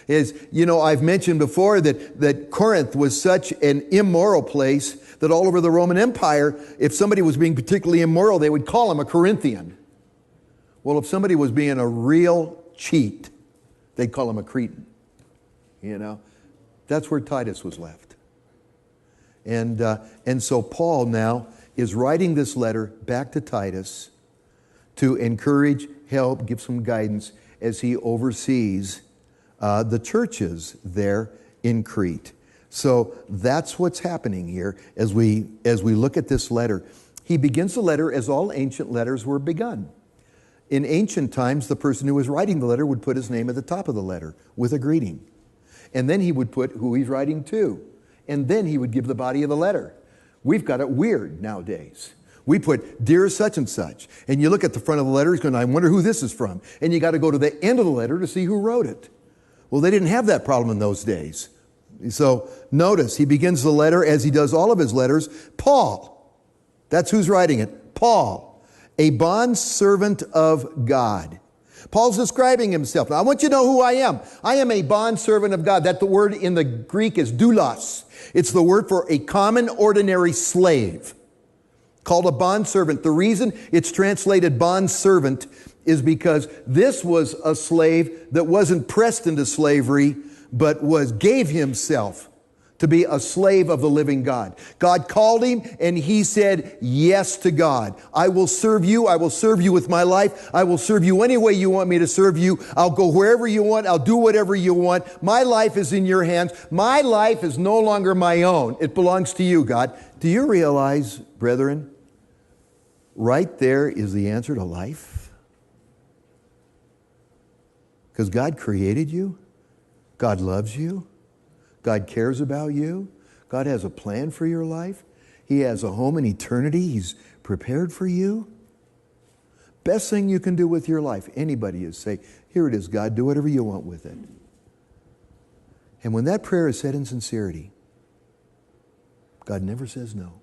I've mentioned before that Corinth was such an immoral place that all over the Roman Empire, if somebody was being particularly immoral, they would call him a Corinthian. Well, if somebody was being a real cheat, they'd call him a Cretan. That's where Titus was left. And so Paul now is writing this letter back to Titus to encourage, help, give some guidance as he oversees the churches there in Crete. So that's what's happening here as we look at this letter. He begins the letter as all ancient letters were begun. In ancient times, the person who was writing the letter would put his name at the top of the letter with a greeting. And then he would put who he's writing to. And then he would give the body of the letter. We've got it weird nowadays. We put, dear such and such. And you look at the front of the letter, he's going, I wonder who this is from. And you got to go to the end of the letter to see who wrote it. Well, they didn't have that problem in those days. So notice, he begins the letter as he does all of his letters. Paul, that's who's writing it. Paul, a bondservant of God. Paul's describing himself. Now, I want you to know who I am. I am a bondservant of God. That the word in the Greek is doulos. It's the word for a common, ordinary slave, called a bondservant. The reason it's translated bondservant is because this was a slave that wasn't pressed into slavery, but gave himself to be a slave of the living God. God called him and he said yes to God. I will serve you. I will serve you with my life. I will serve you any way you want me to serve you. I'll go wherever you want. I'll do whatever you want. My life is in your hands. My life is no longer my own. It belongs to you, God. Do you realize, brethren, right there is the answer to life? Because God created you. God loves you. God cares about you. God has a plan for your life. He has a home in eternity He's prepared for you. Best thing you can do with your life, anybody, is say, here it is, God, do whatever you want with it. And when that prayer is said in sincerity, God never says no.